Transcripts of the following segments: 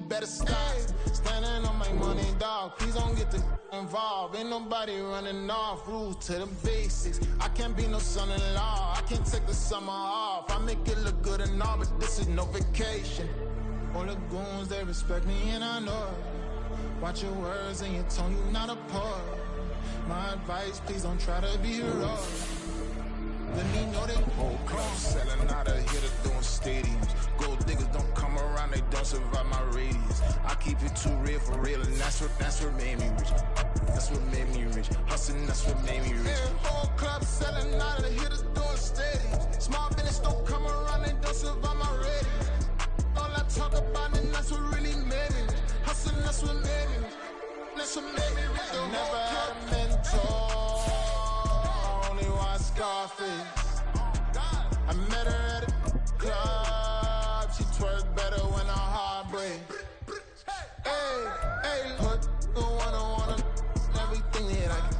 better stay. Standing on my money, dog. Please don't get involved. Ain't nobody running off. Rules to the basics. I can't be no son-in-law. I can't take the summer off. I make it look good and all, but this is no vacation. All the goons, they respect me and I know it. Watch your words and your tone, you not a poet. My advice, please don't try to be heroic. Let me know they whole club selling out of here to doing stadiums. Gold diggers don't come around, they don't survive my radius. I keep it too real for real, and that's what made me rich. That's what made me rich. Hustling, that's what made me rich. Yeah, whole club selling out of here to doing stadiums. Small business don't come around, they don't survive my radius. All I talk about it, that's what really made me rich. Hustling, that's what made me rich. That's what made me rich. I never had a mentor. Only watch Scarface. I met her at a club. She twerk better when her heart breaks. Hey, put the one everything that I can.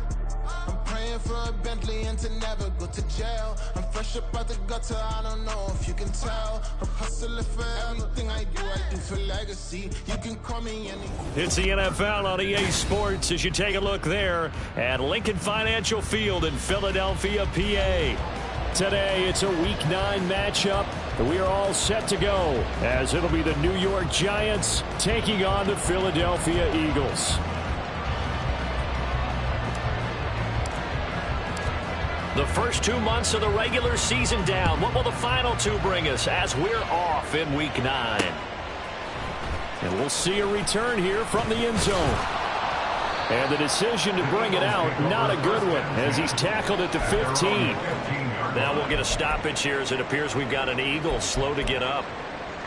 I'm praying for a Bentley and to never go to jail. I'm fresh up out the gutter, I don't know if you can tell. I'm hustling for everything I do for legacy. You can call me anything. It's the NFL on EA Sports as you take a look there at Lincoln Financial Field in Philadelphia, PA. Today, it's a Week 9 matchup. We are all set to go as it'll be the New York Giants taking on the Philadelphia Eagles. The first 2 months of the regular season down. What will the final 2 bring us as we're off in Week 9? And we'll see a return here from the end zone. And the decision to bring it out, not a good one, as he's tackled at the 15. Now we'll get a stoppage here as it appears we've got an Eagle slow to get up.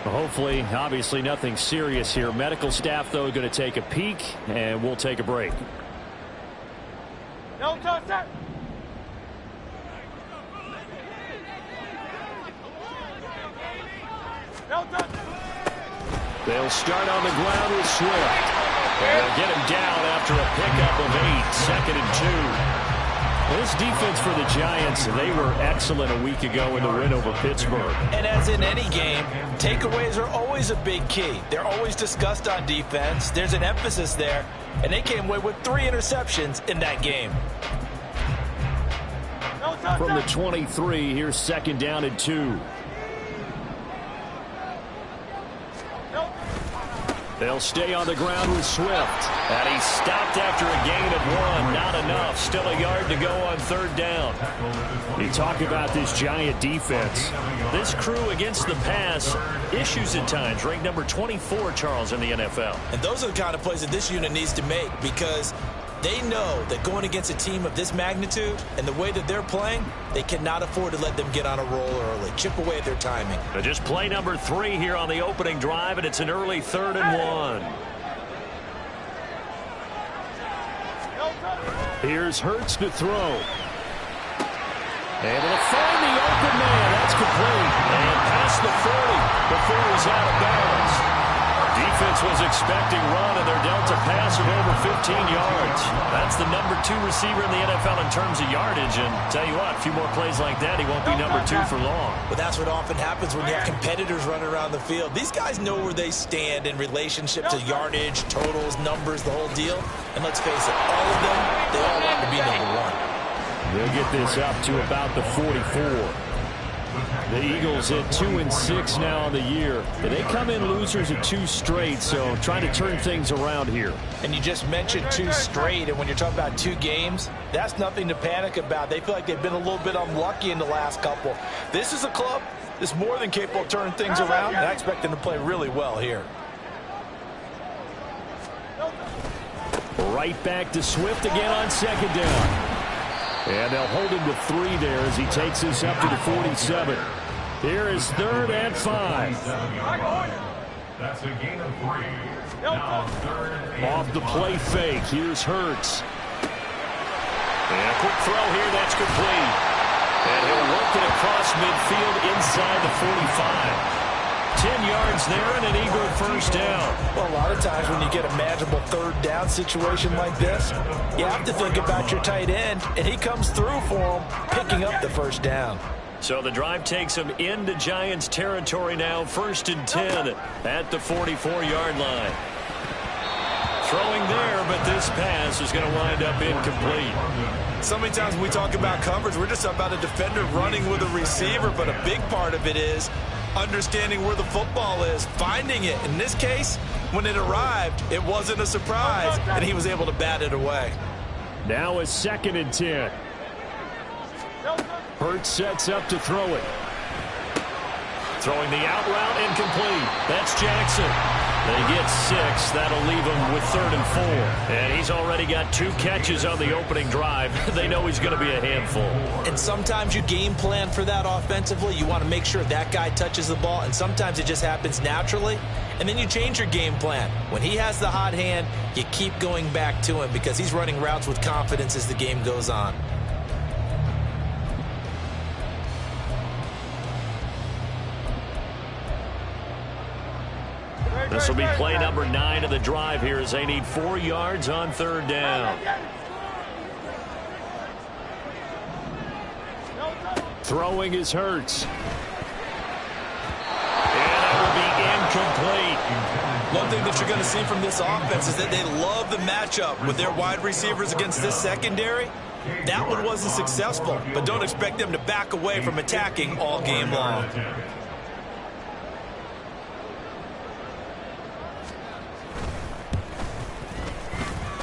Hopefully, obviously nothing serious here. Medical staff, though, going to take a peek, and we'll take a break. No, sir. They'll start on the ground with Swift. And they'll get him down after a pickup of 8, 2nd and 2. This defense for the Giants, they were excellent a week ago in the win over Pittsburgh. And as in any game, takeaways are always a big key. They're always discussed on defense. There's an emphasis there, and they came away with 3 interceptions in that game. From the 23, here's 2nd down and 2. They'll stay on the ground with Swift. And he stopped after a gain of 1. Not enough. Still a yard to go on 3rd down. You talk about this Giant defense. This crew against the pass, issues at times. Ranked number 24, Charles, in the NFL. And those are the kind of plays that this unit needs to make because they know that going against a team of this magnitude and the way that they're playing, they cannot afford to let them get on a roll early. Chip away at their timing. But just play number 3 here on the opening drive, and it's an early 3rd and 1. Here's Hurts to throw. Able to find the open man. That's complete. And past the 40 before he's out of bounds. Defense was expecting run, and they're dealt a pass of over 15 yards. That's the number 2 receiver in the NFL in terms of yardage. And tell you what, a few more plays like that, he won't be number 2 for long. But that's what often happens when you have competitors running around the field. These guys know where they stand in relationship to yardage, totals, numbers, the whole deal. And let's face it, all of them, they all want to be number 1. They'll get this up to about the 44. The Eagles at 2-6 now on the year. They come in losers at 2 straight, so trying to turn things around here. And you just mentioned 2 straight, and when you're talking about 2 games, that's nothing to panic about. They feel like they've been a little bit unlucky in the last couple. This is a club that's more than capable of turning things around, and I expect them to play really well here. Right back to Swift again on 2nd down. And they'll hold him to 3 there as he takes this up to the 47. Here is 3rd and 5. That's a gain of 3. Now 3rd and off the play fake. Here's Hurts. And a quick throw here. That's complete. And he'll work it across midfield inside the 45. 10 yards there and an Eagle 1st down. Well, a lot of times when you get a manageable 3rd down situation like this, you have to think about your tight end, and he comes through for him, picking up the 1st down. So the drive takes them into Giants territory now, 1st and 10 at the 44-yard line. Throwing there, but this pass is going to wind up incomplete. So many times when we talk about coverage, we're just about a defender running with a receiver, but a big part of it is understanding where the football is, finding it. In this case, when it arrived, it wasn't a surprise, and he was able to bat it away. Now a 2nd and 10. Hurts sets up to throw it. Throwing the out route, incomplete. That's Jackson. They get 6. That'll leave him with 3rd and 4. And he's already got 2 catches on the opening drive. They know he's going to be a handful. And sometimes you game plan for that offensively. You want to make sure that guy touches the ball, and sometimes it just happens naturally. And then you change your game plan. When he has the hot hand, you keep going back to him because he's running routes with confidence as the game goes on. This will be play number 9 of the drive here as they need 4 yards on 3rd down. Throwing is Hurts. And it will be incomplete. One thing that you're going to see from this offense is that they love the matchup with their wide receivers against this secondary. That one wasn't successful, but don't expect them to back away from attacking all game long.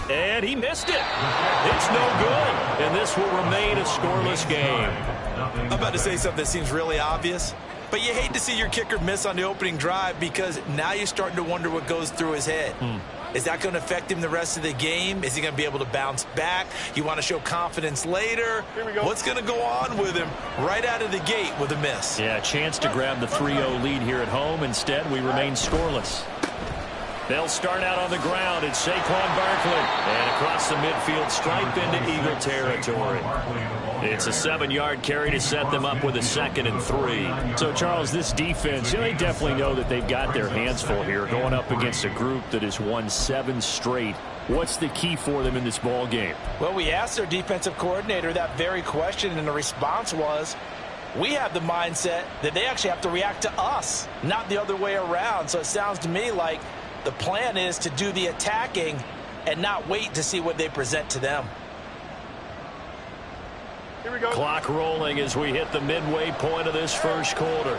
And he missed it. It's no good. And this will remain a scoreless game. I'm about to say something that seems really obvious, but you hate to see your kicker miss on the opening drive because now you're starting to wonder what goes through his head. Is that going to affect him the rest of the game? Is he going to be able to bounce back? You want to show confidence later? What's going to go on with him right out of the gate with a miss? Yeah, a chance to grab the 3-0 lead here at home. Instead, we remain scoreless. They'll start out on the ground. It's Saquon Barkley. And across the midfield stripe into Eagle territory. It's a 7-yard carry to set them up with a 2nd and 3. So, Charles, this defense, they definitely know that they've got their hands full here going up against a group that has won 7 straight. What's the key for them in this ball game? Well, we asked their defensive coordinator that very question, and the response was, we have the mindset that they actually have to react to us, not the other way around. So it sounds to me like the plan is to do the attacking and not wait to see what they present to them. Here we go. Clock rolling as we hit the midway point of this first quarter.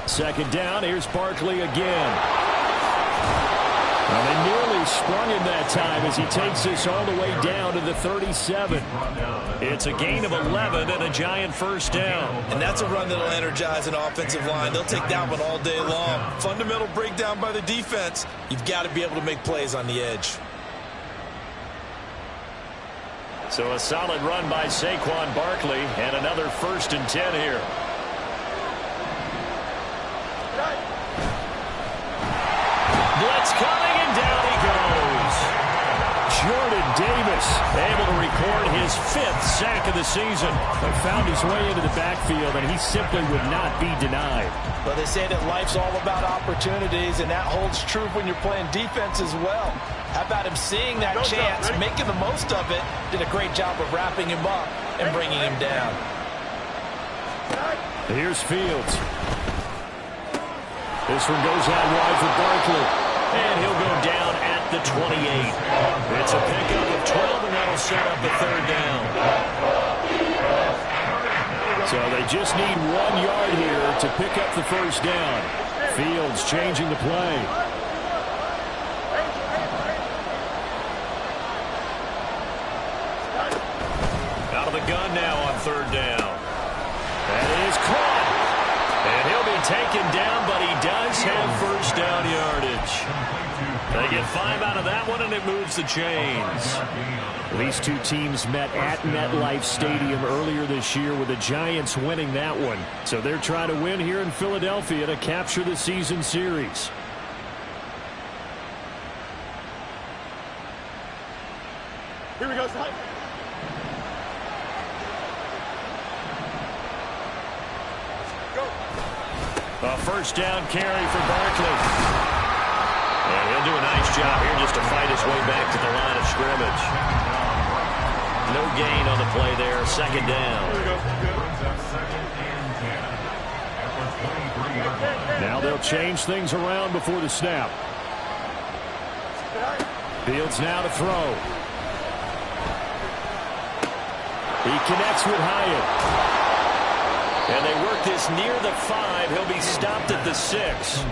Second down, here's Barkley again. Well, they nearly sprung him that time as he takes this all the way down to the 37. It's a gain of 11 and a giant first down. And that's a run that'll energize an offensive line. They'll take that one all day long. Fundamental breakdown by the defense. You've got to be able to make plays on the edge. So a solid run by Saquon Barkley and another 1st and 10 here. Blitz coming, and down he goes. Jordan Davis able to record his 5th sack of the season. But found his way into the backfield, and he simply would not be denied. Well, they say that life's all about opportunities, and that holds true when you're playing defense as well. How about him seeing that chance, making the most of it, did a great job of wrapping him up and bringing him down. Here's Fields. This one goes out wide for Barkley. And he'll go down at the 28. It's a pickup of 12, and that'll set up a 3rd down. So they just need 1 yard here to pick up the first down. Fields changing the play. Out of the gun now on 3rd down. That is caught. And he'll be taken down, but he does have first down yardage. They get 5 out of that one, and it moves the chains. These two teams met at MetLife Stadium earlier this year with the Giants winning that one. So they're trying to win here in Philadelphia to capture the season series. Here we go, Slide. A first down carry for Barkley. And he'll do a nice job here just to fight his way back to the line of scrimmage. No gain on the play there. Second down. Now they'll change things around before the snap. Fields now to throw. He connects with Hyatt. And they work this near the 5. He'll be stopped at the 6.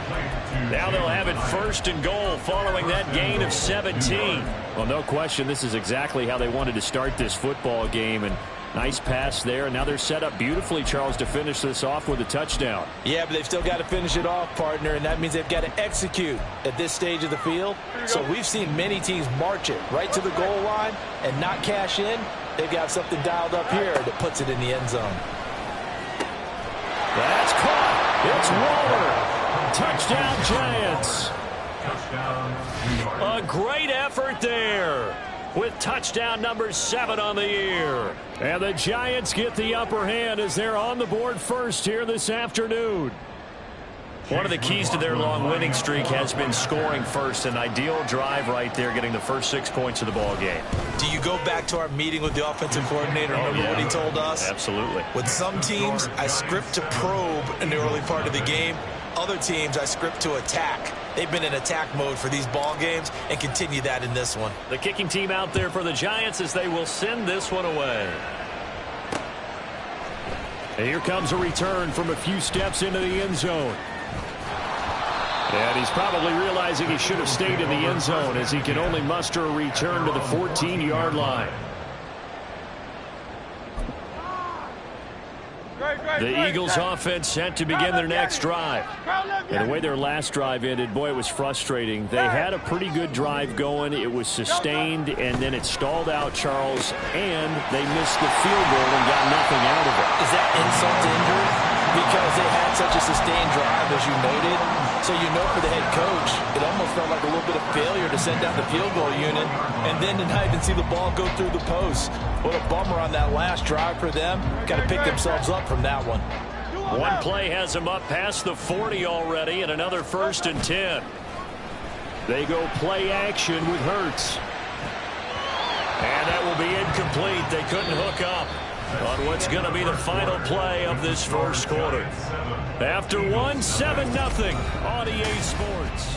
Now they'll have it first and goal following that gain of 17. Well, no question, this is exactly how they wanted to start this football game. And nice pass there. And now they're set up beautifully, Charles, to finish this off with a touchdown. Yeah, but they've still got to finish it off, partner, and that means they've got to execute at this stage of the field. So we've seen many teams march it right to the goal line and not cash in. They've got something dialed up here that puts it in the end zone. That's caught. It's Waller. Touchdown, Giants. A great effort there with touchdown number 7 on the year. And the Giants get the upper hand as they're on the board first here this afternoon. One of the keys to their long winning streak has been scoring first. An ideal drive right there, getting the first 6 points of the ball game. Do you go back to our meeting with the offensive coordinator? Remember what he told us? Absolutely. With some teams, I script to probe in the early part of the game. Other teams, I script to attack. They've been in attack mode for these ball games and continue that in this one. The kicking team out there for the Giants as they will send this one away. And here comes a return from a few steps into the end zone. And he's probably realizing he should have stayed in the end zone as he can only muster a return to the 14-yard line. The Eagles offense set to begin their next drive. And the way their last drive ended, boy, it was frustrating. They had a pretty good drive going. It was sustained, and then it stalled out, Charles, and they missed the field goal and got nothing out of it. Is that insult to injury? Because they had such a sustained drive, as you noted. So you know for the head coach, it almost felt like a little bit of failure to send down the field goal unit and then to not even see the ball go through the post. What a bummer on that last drive for them. Got to pick themselves up from that one. One play has them up past the 40 already, and another 1st and 10. They go play action with Hurts. And that will be incomplete. They couldn't hook up on what's going to be the final play of this first quarter. After 1, 7-0 on EA Sports.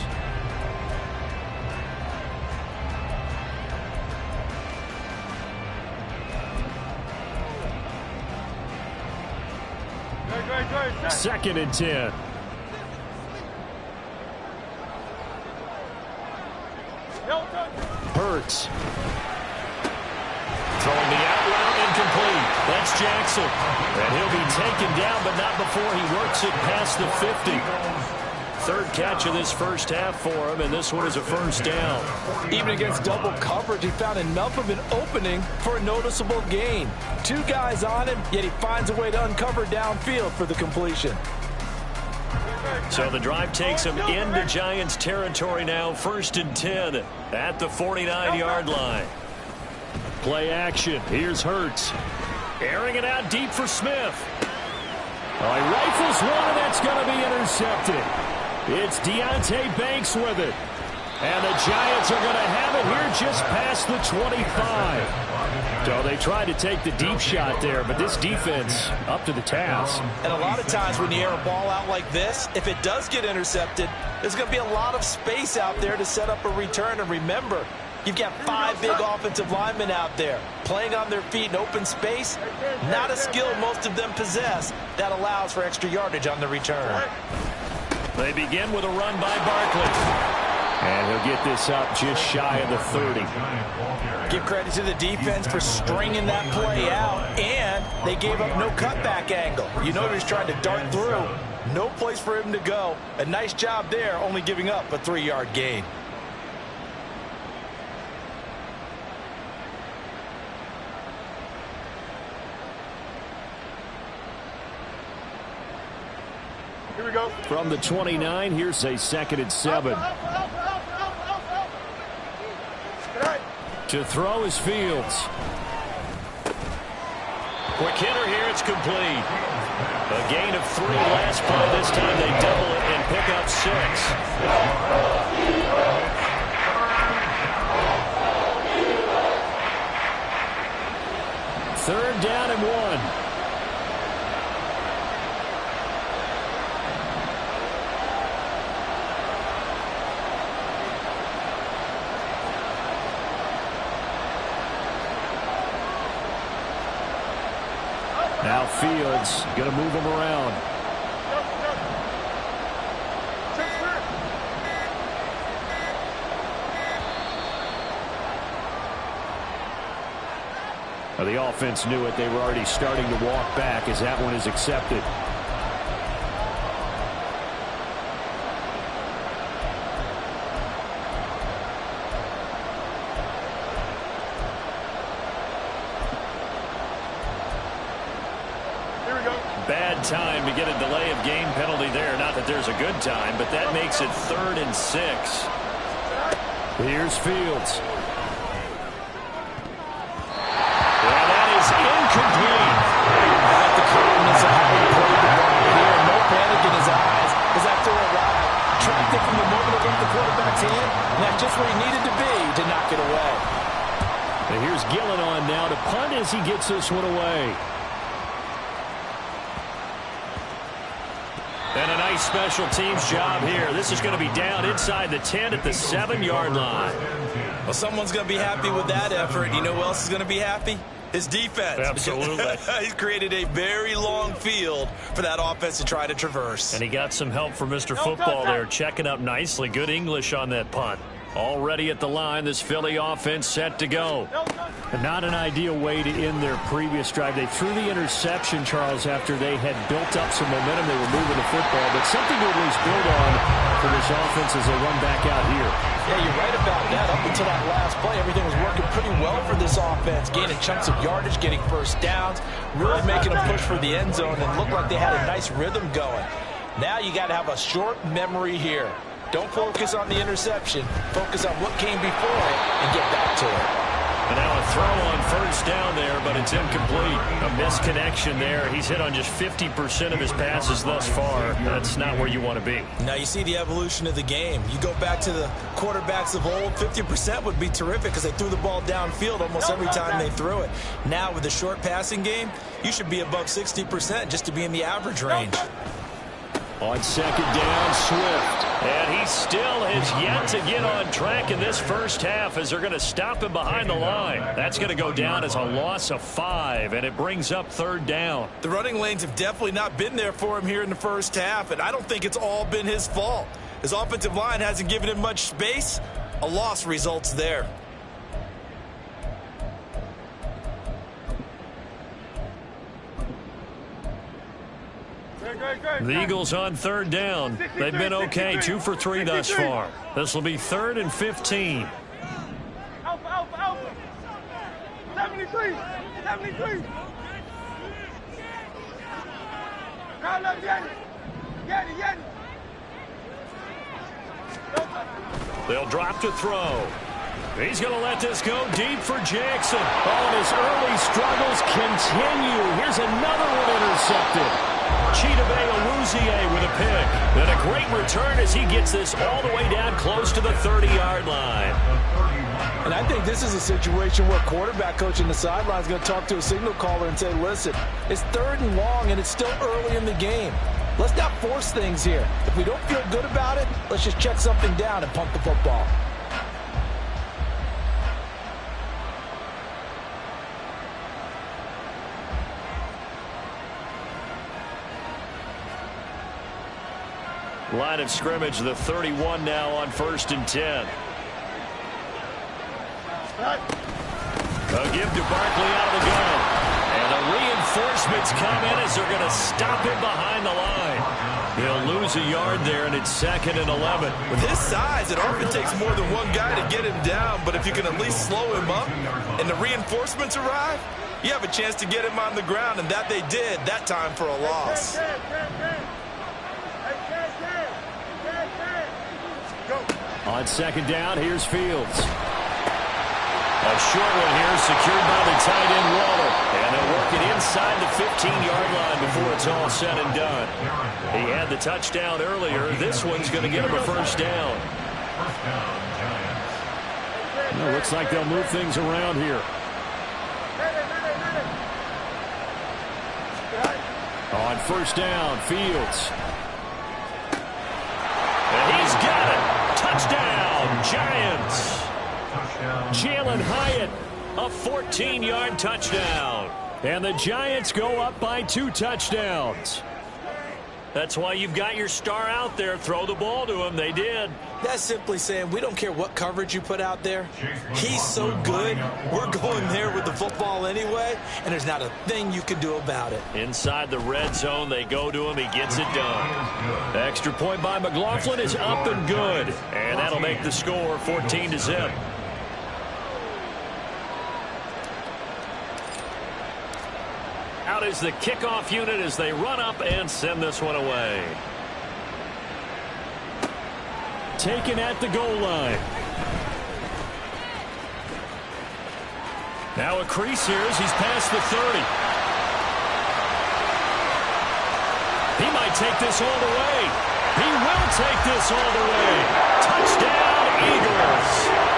Second and 10. Hurts. Throwing the out route, incomplete. That's Jackson. And he'll be taken down, but not before he works it past the 50. 3rd catch of this first half for him, and this one is a 1st down. Even against double coverage, he found enough of an opening for a noticeable gain. 2 guys on him, yet he finds a way to uncover downfield for the completion. So the drive takes him into Giants territory now, 1st and 10 at the 49-yard line. Play action. Here's Hurts. Airing it out deep for Smith. Oh, he rifles one, and that's going to be intercepted. It's Deontay Banks with it. And the Giants are going to have it here just past the 25. So they tried to take the deep shot there, but this defense up to the task. And a lot of times when you air a ball out like this, if it does get intercepted, there's going to be a lot of space out there to set up a return. And remember, you've got 5 big offensive linemen out there playing on their feet in open space. Not a skill most of them possess that allows for extra yardage on the return. They begin with a run by Barkley. And he'll get this up just shy of the 30. Give credit to the defense for stringing that play out, and they gave up no cutback angle. You know he was trying to dart through. No place for him to go. A nice job there, only giving up a 3-yard gain. Here we go. From the 29, here's a 2nd and 7. To throw is Fields. Quick hitter here, it's complete. A gain of 3 last play. This time they double it and pick up 6. Third down and 1. Now Fields going to move him around. Well, the offense knew it. They were already starting to walk back as that one is accepted. Bad time to get a delay of game penalty there. Not that there's a good time, but that makes it 3rd and 6. Here's Fields. Yeah, that is incomplete. At the calmness of how he played the ball here. No panic in his eyes as that throw arrived. Tracked it from the moment it left the quarterback's hand, and that's just where he needed to be to knock it away. And here's Gillen on now to punt as he gets this one away. And a nice special teams job here. This is going to be down inside the 10 at the 7-yard line. Well, someone's going to be happy with that effort. You know who else is going to be happy? His defense. Absolutely. He's created a very long field for that offense to try to traverse. And he got some help from Mr. Football there, checking up nicely. Good English on that punt. Already at the line, this Philly offense set to go. Not an ideal way to end their previous drive. They threw the interception, Charles, after they had built up some momentum. They were moving the football, but something to at least build on for this offense as they run back out here. Yeah, you're right about that. Up until that last play, everything was working pretty well for this offense. Gaining chunks of yardage, getting first downs, really making a push for the end zone, and looked like they had a nice rhythm going. Now you got to have a short memory here. Don't focus on the interception. Focus on what came before it and get back to it. And now a throw on first down there, but it's incomplete. A misconnection there. He's hit on just 50% of his passes thus far. That's not where you want to be. Now you see the evolution of the game. You go back to the quarterbacks of old, 50% would be terrific because they threw the ball downfield almost every time they threw it. Now with the short passing game, you should be above 60% just to be in the average range. On second down, Swift. And he still has yet to get on track in this first half as they're going to stop him behind the line. That's going to go down as a loss of 5, and it brings up third down. The running lanes have definitely not been there for him here in the first half, and I don't think it's all been his fault. His offensive line hasn't given him much space. A loss results there. The Eagles on third down. They've been okay, 2 for 3 thus far. This will be 3rd and 15. Alpha. 73. Call up Yanni. They'll drop to throw. He's going to let this go deep for Jackson. Oh, and his early struggles continue. Here's another one intercepted. Chidobe Awuzie with a pick. And a great return as he gets this all the way down close to the 30-yard line. And I think this is a situation where quarterback coach in the sideline is going to talk to a signal caller and say, listen, it's 3rd and long and it's still early in the game. Let's not force things here. If we don't feel good about it, let's just check something down and punt the football. Line of scrimmage, the 31 now on 1st and 10. A give to Barkley out of the gun. And the reinforcements come in as they're going to stop him behind the line. He'll lose a yard there, and it's 2nd and 11. With his size, it often takes more than one guy to get him down, but if you can at least slow him up and the reinforcements arrive, you have a chance to get him on the ground, and that they did that time for a loss. On second down, here's Fields. A short one here, secured by the tight end Waller. And they'll work it inside the 15-yard line before it's all said and done. He had the touchdown earlier. This one's going to get him a first down. First down, Giants. Well, looks like they'll move things around here. On first down, Fields. And he's got it. Touchdown, Giants. Jalen Hyatt, a 14-yard touchdown. And the Giants go up by 2 touchdowns. That's why you've got your star out there. Throw the ball to him. They did. That's simply saying we don't care what coverage you put out there. He's so good. We're going there with the football anyway, and there's not a thing you can do about it. Inside the red zone, they go to him. He gets it done. The extra point by McLaughlin is up and good. And that'll make the score 14-0. Out is the kickoff unit as they run up and send this one away. Taken at the goal line. Now a crease here as he's past the 30. He might take this all the way. He will take this all the way. Touchdown, Eagles.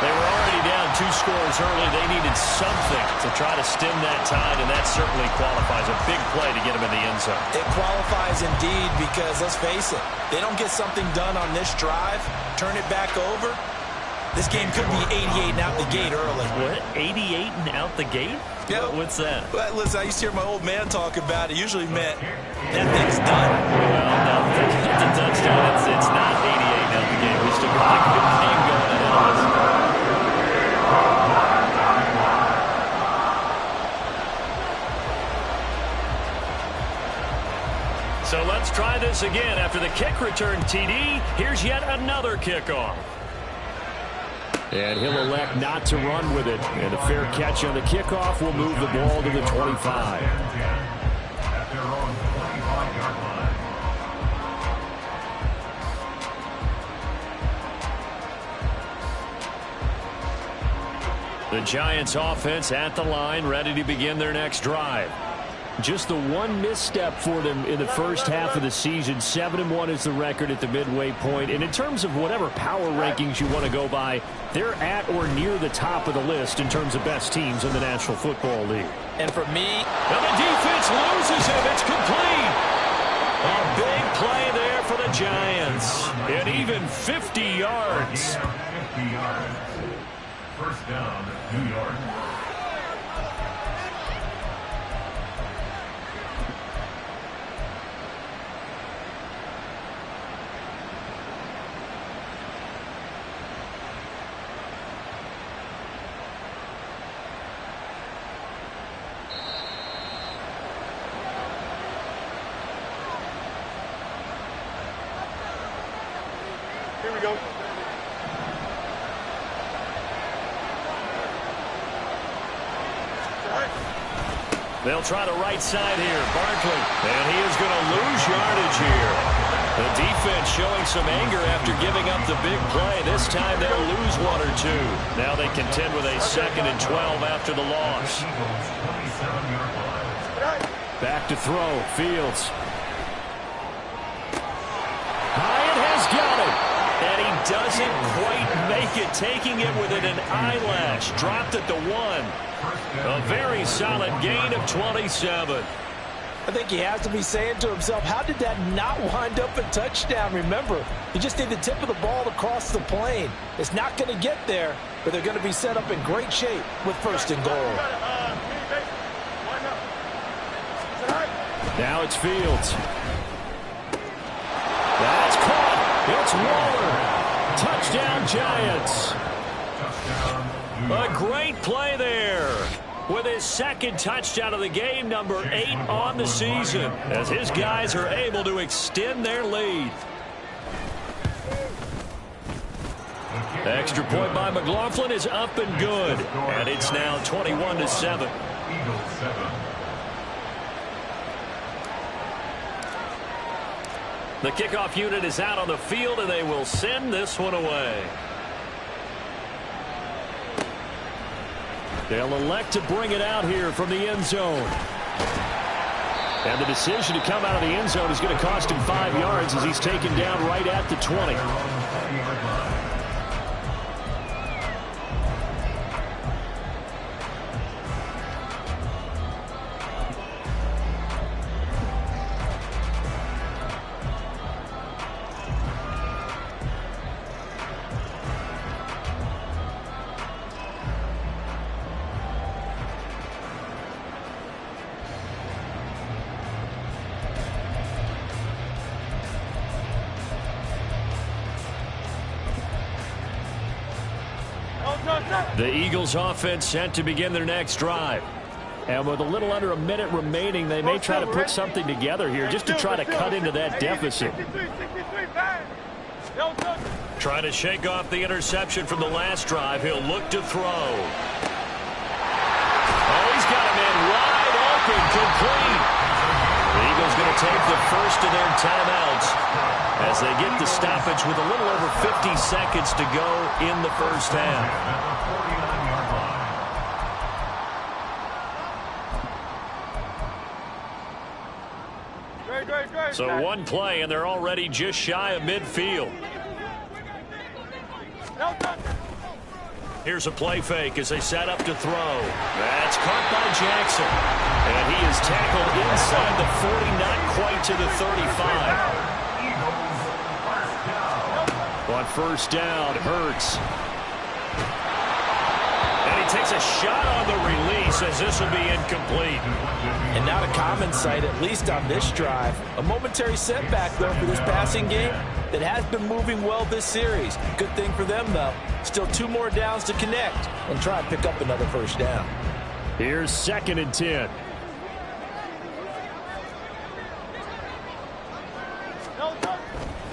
They were already down 2 scores early. They needed something to try to stem that tide, and that certainly qualifies. A big play to get them in the end zone. It qualifies indeed because, let's face it, they don't get something done on this drive, turn it back over. This game could be 88 and out the gate early. What? 88 and out the gate? Yeah. What's that? Well, listen, I used to hear my old man talk about it. Usually meant that thing's done. Well, no, the touchdown, it's not 88 and out the gate. We still got a good game going ahead of us. So let's try this again. After the kick return TD, here's yet another kickoff. And he'll elect not to run with it. And a fair catch on the kickoff will move the ball to the 25. At their own 25-yard line. The Giants offense at the line, ready to begin their next drive. Just the one misstep for them in the first half of the season. 7-1 is the record at the midway point. And in terms of whatever power rankings you want to go by, they're at or near the top of the list in terms of best teams in the National Football League. And for me, and the defense loses him. It's complete. A big play there for the Giants. And even 50 yards. 50 yards. First down, New York. Here we go. They'll try the right side here. Barkley. And he is going to lose yardage here. The defense showing some anger after giving up the big play. This time they'll lose 1 or 2. Now they contend with a 2nd and 12 after the loss. Back to throw. Fields. Hyatt has got it. And he doesn't quite make it, taking it within an eyelash. Dropped it to 1. A very solid gain of 27. I think he has to be saying to himself, how did that not wind up a touchdown? Remember, you just need the tip of the ball to cross the plane. It's not going to get there, but they're going to be set up in great shape with 1st and goal. Now it's Fields. That's caught. It's Waller. Touchdown, Giants. A great play there with his 2nd touchdown of the game, number 8 on the season, as his guys are able to extend their lead. The extra point by McLaughlin is up and good, and it's now 21-7. Eagles 7. The kickoff unit is out on the field, and they will send this one away. They'll elect to bring it out here from the end zone. And the decision to come out of the end zone is going to cost him 5 yards as he's taken down right at the 20. The Eagles offense set to begin their next drive. And with a little under a minute remaining, they may try to put something together here just to try to cut into that deficit. Trying to shake off the interception from the last drive. He'll look to throw. Oh, he's got him in wide open, complete. The Eagles going to take the first of their timeouts as they get the stoppage with a little over 50 seconds to go in the first half. So one play, and they're already just shy of midfield. Here's a play fake as they set up to throw. That's caught by Jackson. And he is tackled inside the 40, not quite to the 35. On first down, Hurts. And he takes a shot on the release as this will be incomplete. And not a common sight, at least on this drive. A momentary setback, though, for this passing game that has been moving well this series. Good thing for them, though. Still 2 more downs to connect and try and pick up another first down. Here's 2nd and 10.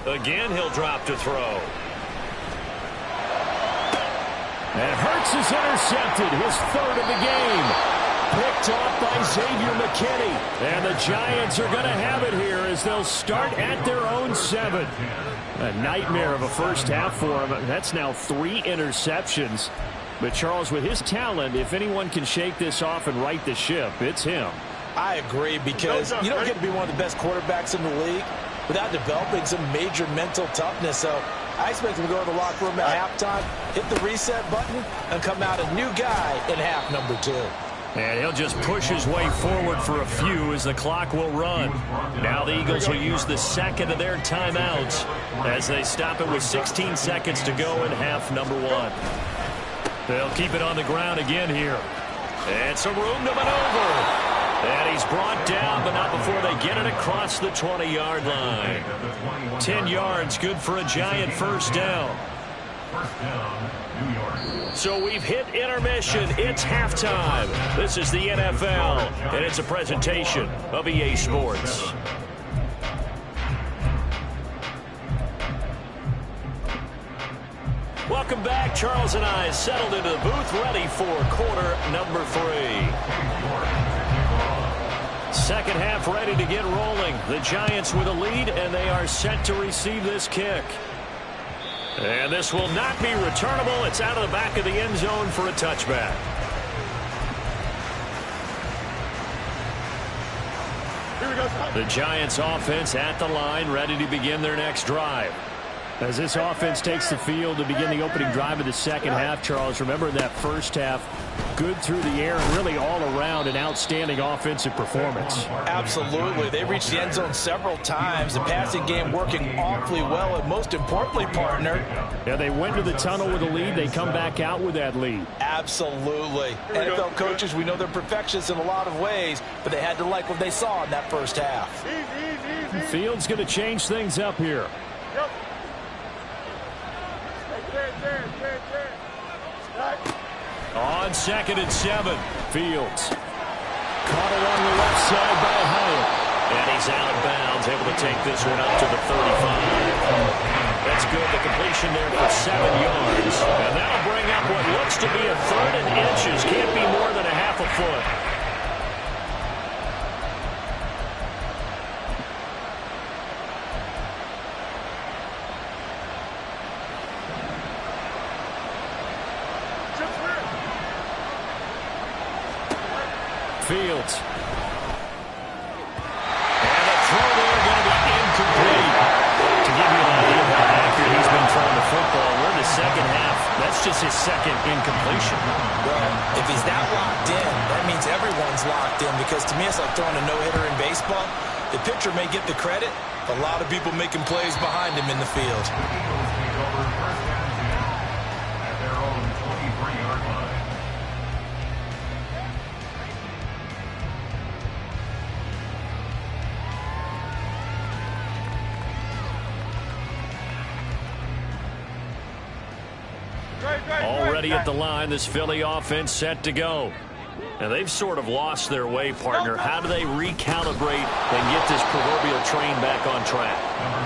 Again, he'll drop to throw. And Hurts is intercepted, his 3rd of the game. Picked off by Xavier McKinney. And the Giants are going to have it here as they'll start at their own 7. A nightmare of a first half for him. That's now 3 interceptions. But Charles, with his talent, if anyone can shake this off and right the ship, it's him. I agree, because you don't get to be one of the best quarterbacks in the league without developing some major mental toughness. So I expect him to go to the locker room at halftime, hit the reset button, and come out a new guy in half number 2. And he'll just push his way forward for a few as the clock will run. Now the Eagles will use the 2nd of their timeouts as they stop it with 16 seconds to go in half number 1. They'll keep it on the ground again here. And some room to maneuver. And he's brought down, but not before they get it across the 20-yard line. 10 yards, good for a Giant first down. So we've hit intermission. It's halftime. This is the NFL, and it's a presentation of EA Sports. Welcome back. Charles and I settled into the booth, ready for quarter number 3. Second half ready to get rolling. The Giants with a lead, and they are set to receive this kick. And this will not be returnable. It's out of the back of the end zone for a touchback. Here we go. The Giants offense at the line, ready to begin their next drive. As this offense takes the field to begin the opening drive of the second half, Charles, remember that first half, good through the air and really all around an outstanding offensive performance. Absolutely. They reached the end zone several times. The passing game working awfully well, and most importantly, partner. Yeah, they went to the tunnel with a lead. They come back out with that lead. Absolutely. NFL coaches, we know they're perfectionists in a lot of ways, but they had to like what they saw in that first half. Easy. Field's going to change things up here. Yep. On 2nd and 7, Fields. Caught along the left side by Hyatt. And he's out of bounds, able to take this one up to the 35. That's good. The completion there for 7 yards. And that'll bring up what looks to be a 3rd and inches. Can't be more than a half a foot. Fields. And the throw there going to be incomplete. To give you an idea of how accurate he's been throwing the football, we're in the second half. That's just his second incompletion. Well, if he's that locked in, that means everyone's locked in, because to me it's like throwing a no-hitter in baseball. The pitcher may get the credit, but a lot of people making plays behind him in the field. Already at the line, this Philly offense set to go. And they've sort of lost their way, partner. How do they recalibrate and get this proverbial train back on track?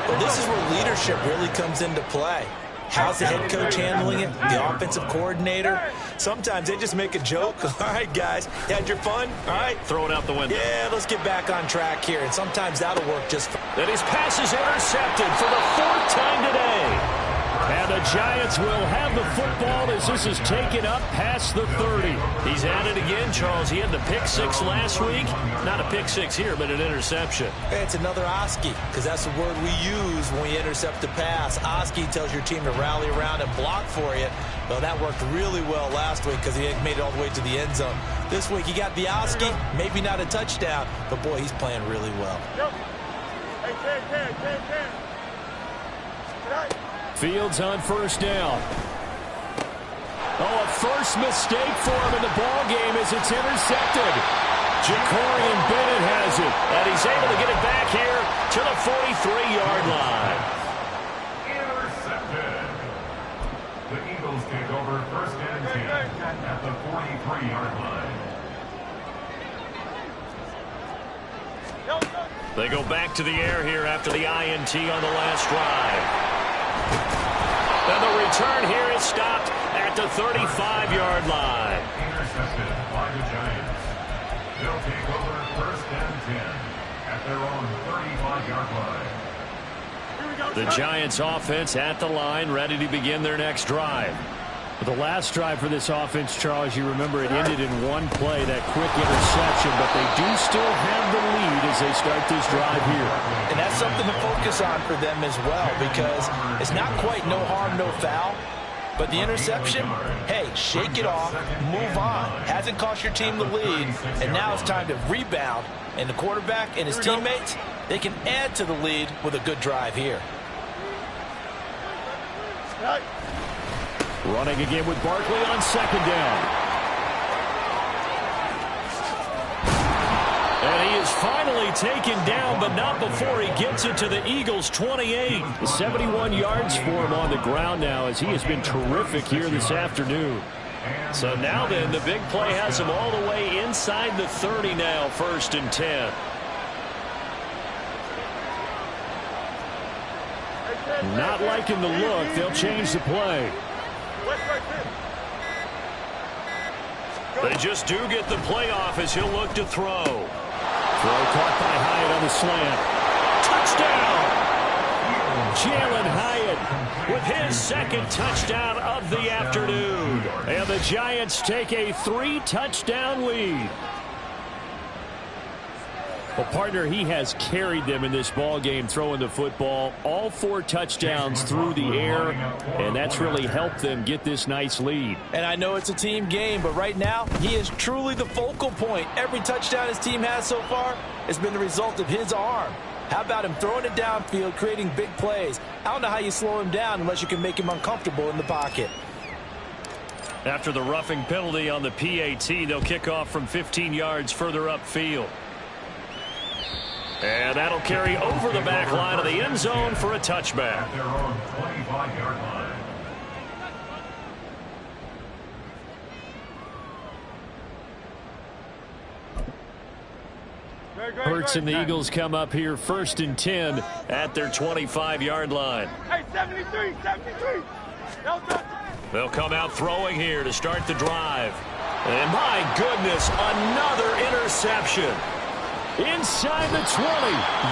Well, this is where leadership really comes into play. How's the head coach handling it? The offensive coordinator? Sometimes they just make a joke. All right, guys, you had your fun? All right. Throw it out the window. Yeah, let's get back on track here. And sometimes that'll work just fine. And his pass is intercepted for the 4th time today. And the Giants will have the football as this is taken up past the 30. He's at it again, Charles. He had the pick 6 last week. Not a pick 6 here, but an interception. Hey, it's another Oski, because that's the word we use when we intercept a pass. Oski tells your team to rally around and block for you. Well, that worked really well last week because he made it all the way to the end zone. This week he got the Oski, maybe not a touchdown, but boy, he's playing really well. Fields on first down. Oh, a first mistake for him in the ball game as it's intercepted. Jacorian Bennett has it, and he's able to get it back here to the 43-yard line. Intercepted. The Eagles take over first and 10 at the 43-yard line. They go back to the air here after the INT on the last drive. And the return here is stopped at the 35-yard line. Intercepted by the Giants. They'll take over first and 10 at their own 35-yard line. The Giants offense at the line, ready to begin their next drive. The last drive for this offense, Charles, you remember it ended in one play, that quick interception, but they do still have the lead as they start this drive here. And that's something to focus on for them as well, because it's not quite no harm, no foul. But the interception, hey, shake it off, move on. Hasn't cost your team the lead, and now it's time to rebound. And the quarterback and his teammates, they can add to the lead with a good drive here. Running again with Barkley on second down. And he is finally taken down, but not before he gets it to the Eagles' 28. 71 yards for him on the ground now, as he has been terrific here this afternoon. So now then, the big play has him all the way inside the 30 now, 1st and 10. Not liking the look. They'll change the play. They just do get the play off as he'll look to throw. Throw caught by Hyatt on the slant. Touchdown! Jalen Hyatt with his second touchdown of the afternoon. And the Giants take a 3-touchdown lead. Well, partner, he has carried them in this ball game throwing the football. All 4 touchdowns through the air, and that's really helped them get this nice lead. And I know it's a team game, but right now, he is truly the focal point. Every touchdown his team has so far has been the result of his arm. How about him throwing it downfield, creating big plays? I don't know how you slow him down unless you can make him uncomfortable in the pocket. After the roughing penalty on the PAT, they'll kick off from 15 yards further upfield. And that'll carry over the back line of the end zone for a touchback. At their own 25-yard line. Hurts and the Eagles come up here 1st and 10 at their 25-yard line. Hey, 73. They'll come out throwing here to start the drive. And my goodness, another interception. inside the 20.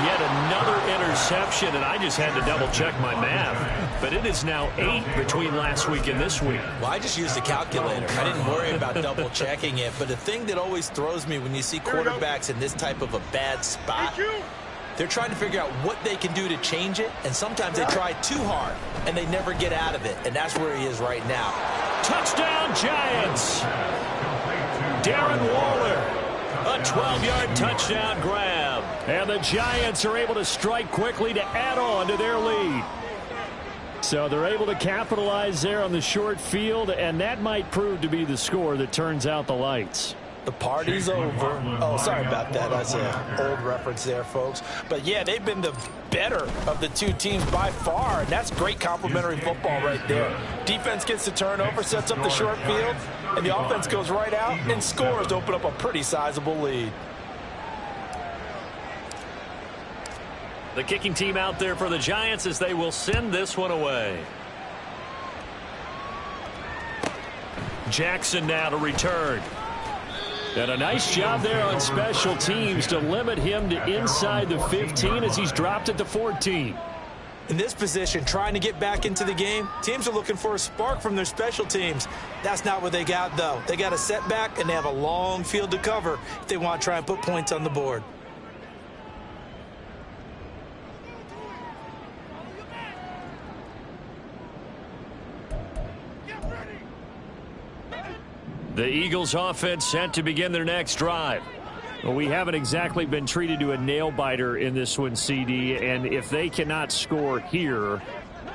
Yet another interception, and I just had to double-check my math. But it is now 8 between last week and this week. Well, I just used a calculator. I didn't worry about double-checking it. But the thing that always throws me when you see quarterbacks in this type of a bad spot, they're trying to figure out what they can do to change it, and sometimes they try too hard, and they never get out of it, and that's where he is right now. Touchdown, Giants! Darren Waller, a 12-yard touchdown grab. And the Giants are able to strike quickly to add on to their lead. So they're able to capitalize there on the short field, and that might prove to be the score that turns out the lights. The party's over. Oh, sorry about that. That's an old reference there, folks. But, yeah, they've been the better of the two teams by far, and that's great complimentary football right there. Defense gets the turnover, sets up the short field, and the offense goes right out and scores to open up a pretty sizable lead. The kicking team out there for the Giants as they will send this one away. Jackson now to return. And a nice job there on special teams to limit him to inside the 15 as he's dropped it to 14. In this position, trying to get back into the game, teams are looking for a spark from their special teams. That's not what they got, though. They got a setback, and they have a long field to cover if they want to try and put points on the board. The Eagles offense set to begin their next drive. Well, we haven't exactly been treated to a nail-biter in this one, CD, and if they cannot score here,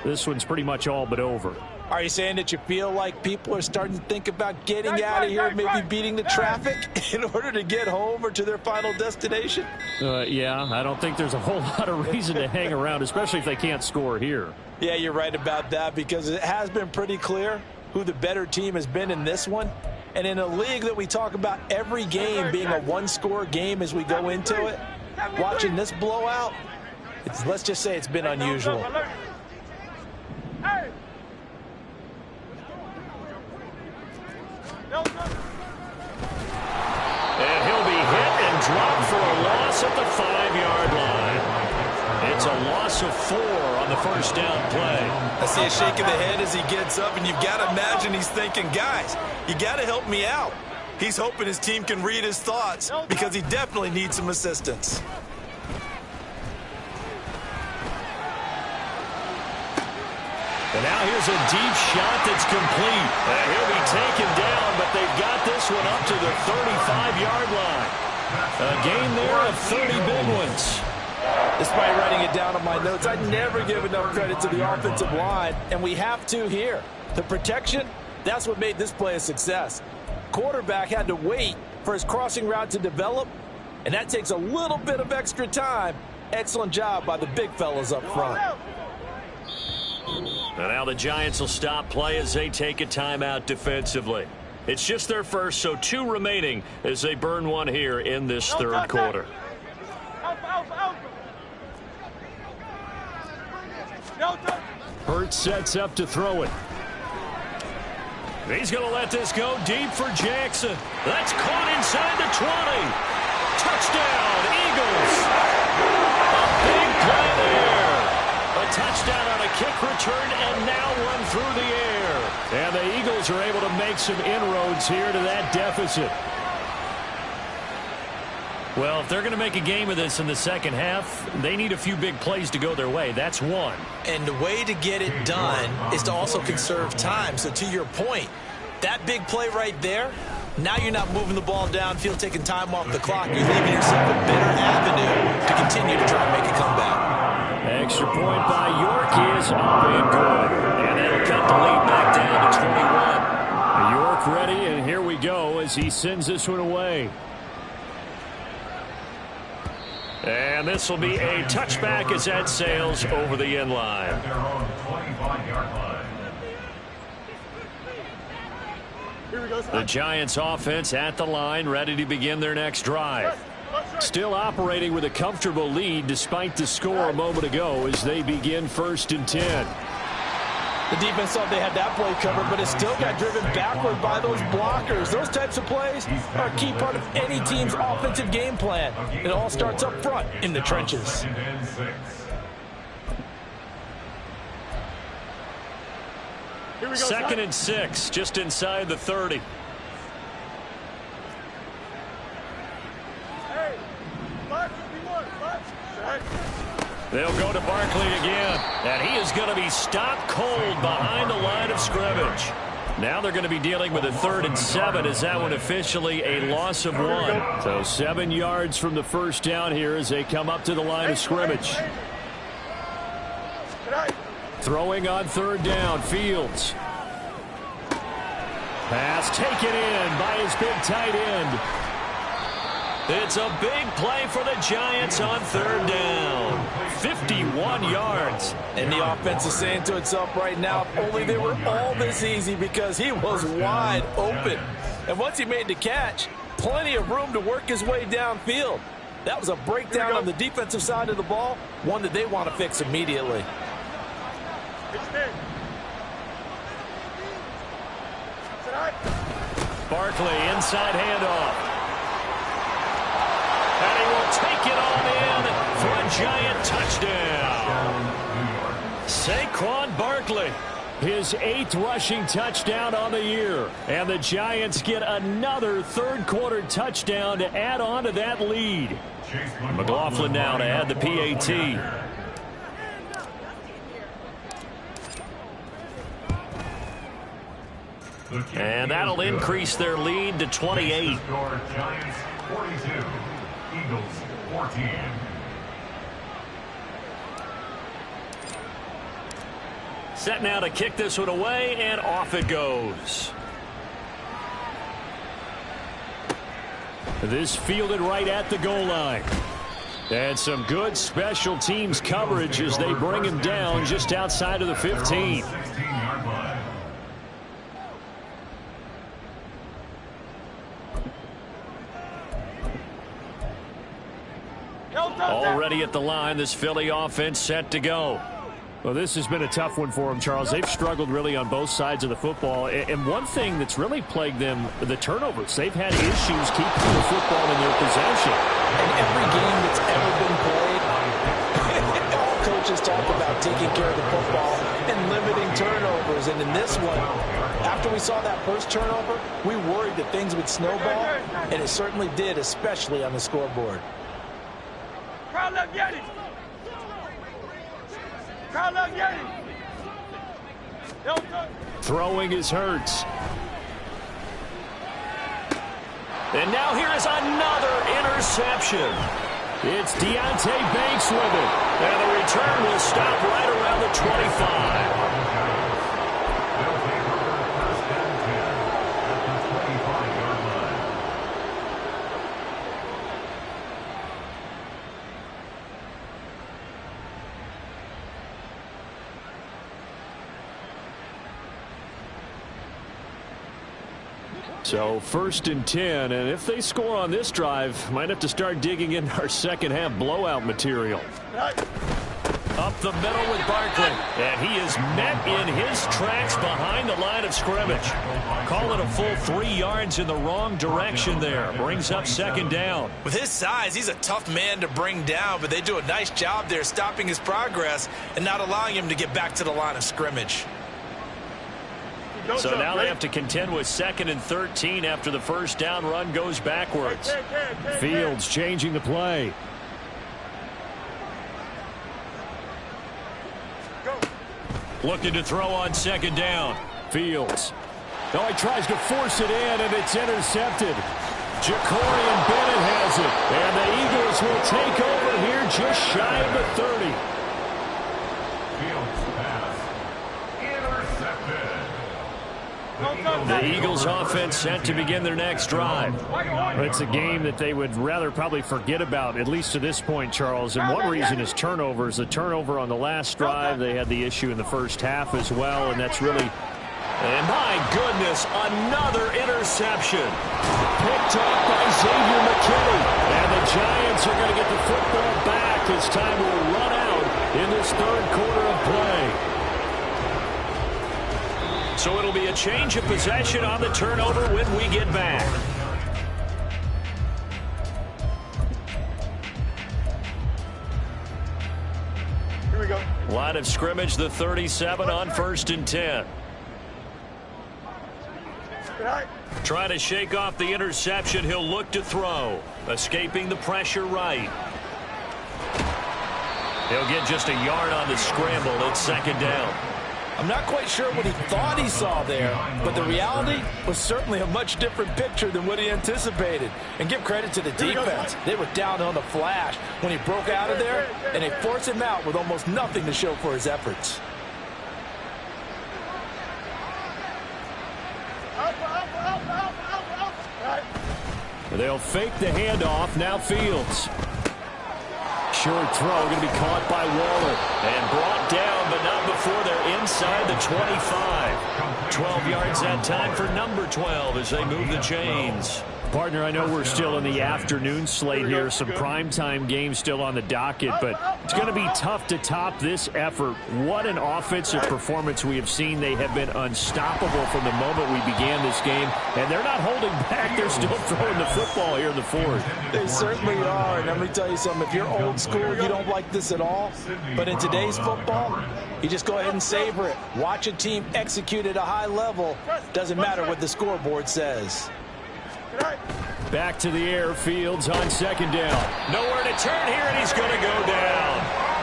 this one's pretty much all but over. Are you saying that you feel like people are starting to think about getting out of here, maybe beating the traffic in order to get home or to their final destination? Yeah, I don't think there's a whole lot of reason to hang around, especially if they can't score here. Yeah, you're right about that, because it has been pretty clear who the better team has been in this one. And in a league that we talk about every game being a one-score game as we go into it, watching this blowout, let's just say it's been unusual. Hey! And he'll be hit and dropped for a loss at the 5-yard line. It's a loss of 4 on the first down play. I see a shake of the head as he gets up, and you've got to imagine he's thinking, guys, you got to help me out. He's hoping his team can read his thoughts because he definitely needs some assistance. And now here's a deep shot that's complete. And he'll be taken down, but they've got this one up to the 35-yard line. A gain there of 30 big ones. Despite writing it down on my notes, I never give enough credit to the offensive line, and we have to here. The protection, that's what made this play a success. Quarterback had to wait for his crossing route to develop, and that takes a little bit of extra time. Excellent job by the big fellas up front. And now the Giants will stop play as they take a timeout defensively. It's just their first, so 2 remaining as they burn one here in this third quarter. Hurts sets up to throw it. He's going to let this go deep for Jackson. That's caught inside the 20. Touchdown, Eagles. A big play there. A touchdown on a kick return and now run through the air. And the Eagles are able to make some inroads here to that deficit. Well, if they're going to make a game of this in the second half, they need a few big plays to go their way. That's one. And the way to get it done is to also conserve time. So to your point, that big play right there, now you're not moving the ball downfield, taking time off the clock. You're leaving yourself a better avenue to continue to try and make a comeback. Extra point by York is up and good. And that'll cut the lead back down to 21. York ready, and here we go as he sends this one away. And this will be a touchback as that sails over the end line. At their own 25-yard line. Here we go. The Giants offense at the line, ready to begin their next drive. Still operating with a comfortable lead despite the score a moment ago as they begin 1st and 10. The defense thought they had that play covered, but it still got driven backward by those blockers. Those types of plays are a key part of any team's offensive game plan. It all starts up front in the trenches. Second and 6, just inside the 30. They'll go to Barkley again, and he is going to be stopped cold behind the line of scrimmage. Now they're going to be dealing with a 3rd and 7 as that one officially a loss of 1. So 7 yards from the first down here as they come up to the line of scrimmage. Throwing on 3rd down, Fields. Pass taken in by his big tight end. It's a big play for the Giants on 3rd down. 51 yards. And the offense is saying to itself right now, if only they were all this easy, because he was wide open. And once he made the catch, plenty of room to work his way downfield. That was a breakdown on the defensive side of the ball, one that they want to fix immediately. Barkley, inside handoff. And he will take it on in for a Giant touchdown. Saquon Barkley, his 8th rushing touchdown on the year. And the Giants get another 3rd quarter touchdown to add on to that lead. McLaughlin now to add the PAT. And that'll increase their lead to 28. Giants 42, Eagles 14. Set now to kick this one away, and off it goes. This fielded right at the goal line. And some good special teams coverage as they bring him down just outside of the 15. 16-yard line. Already at the line, this Philly offense set to go. Well, this has been a tough one for them, Charles. They've struggled really on both sides of the football. And one thing that's really plagued them, the turnovers. They've had issues keeping the football in their possession. In every game that's ever been played, all coaches talk about taking care of the football and limiting turnovers. And in this one, after we saw that first turnover, we worried that things would snowball, and it certainly did, especially on the scoreboard. Throwing is Hurts. And now here is another interception. It's Deonte Banks with it. And the return will stop right around the 25. So 1st and 10, and if they score on this drive, might have to start digging into our second half blowout material. Up the middle with Barkley. And he is met in his tracks behind the line of scrimmage. Call it a full 3 yards in the wrong direction there. Brings up 2nd down. With his size, he's a tough man to bring down, but they do a nice job there stopping his progress and not allowing him to get back to the line of scrimmage. So now they have to contend with 2nd and 13 after the first down run goes backwards. Fields changing the play. Looking to throw on 2nd down. Fields. Oh, he tries to force it in, and it's intercepted. Jacorian Bennett has it. And the Eagles will take over here just shy of the 30. Fields pass intercepted. The Eagles offense set to begin their next drive. It's a game that they would rather probably forget about, at least to this point, Charles. And one reason is turnovers. The turnover on the last drive, they had the issue in the first half as well, and that's really... And my goodness, another interception. Picked off by Xavier McKinney. And the Giants are going to get the football back as time will run out in this 3rd quarter of play. So it'll be a change of possession on the turnover when we get back. Here we go. Line of scrimmage, the 37 on 1st and 10. Trying to shake off the interception. He'll look to throw. Escaping the pressure right. He'll get just a yard on the scramble. It's 2nd down. I'm not quite sure what he thought he saw there, but the reality was certainly a much different picture than what he anticipated. And give credit to the defense. They were down on the flash when he broke out of there, and they forced him out with almost nothing to show for his efforts. They'll fake the handoff. Now Fields. Short throw going to be caught by Waller. And brought down, but not before they're inside the 25. 12 yards that time for number 12 as they move the chains. Partner, I know we're still in the afternoon slate here. Some primetime games still on the docket, but it's going to be tough to top this effort. What an offensive performance we have seen. They have been unstoppable from the moment we began this game, and they're not holding back. They're still throwing the football here in the 4th. They certainly are, and let me tell you something. If you're old school, you don't like this at all. But in today's football, you just go ahead and savor it. Watch a team execute at a high level. Doesn't matter what the scoreboard says. Back to the air. Fields on 2nd down. Nowhere to turn here, and he's going to go down.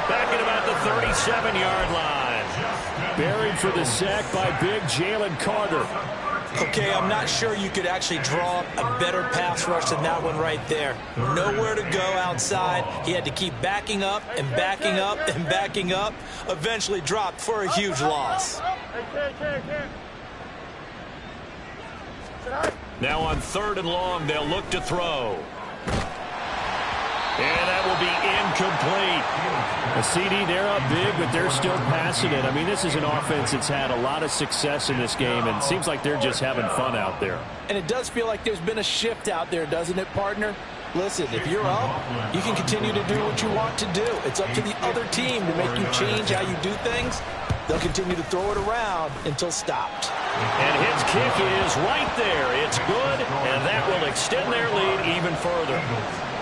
Back at about the 37-yard line. Buried for the sack by big Jalen Carter. Okay, I'm not sure you could actually draw a better pass rush than that one right there. Nowhere to go outside. He had to keep backing up and backing up and backing up. Eventually dropped for a huge loss. Now on 3rd and long, they'll look to throw. And that will be incomplete. A CD, they're up big, but they're still passing it. I mean, this is an offense that's had a lot of success in this game, and it seems like they're just having fun out there. And it does feel like there's been a shift out there, doesn't it, partner? Listen, if you're up, you can continue to do what you want to do. It's up to the other team to make you change how you do things. They'll continue to throw it around until stopped. And his kick is right there. It's good, and that will extend their lead even further.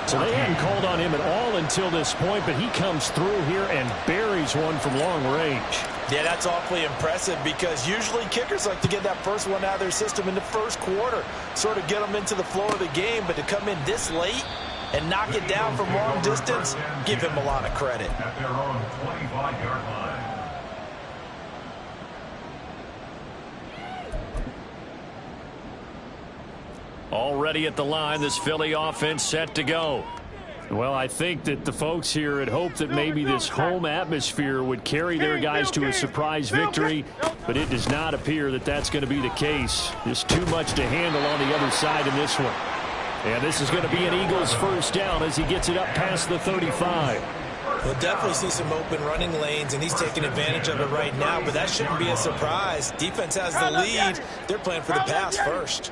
So they hadn't called on him at all until this point, but he comes through here and buries one from long range. Yeah, that's awfully impressive because usually kickers like to get that first one out of their system in the first quarter, sort of get them into the flow of the game, but to come in this late and knock it down from long distance, give him a lot of credit. At their own 25-yard line. Already at the line, this Philly offense set to go. Well, I think that the folks here had hoped that maybe this home atmosphere would carry their guys to a surprise victory, but it does not appear that that's going to be the case. Just too much to handle on the other side in this one. And this is going to be an Eagles first down as he gets it up past the 35. We'll definitely see some open running lanes, and he's taking advantage of it right now, but that shouldn't be a surprise. Defense has the lead. They're playing for the pass first.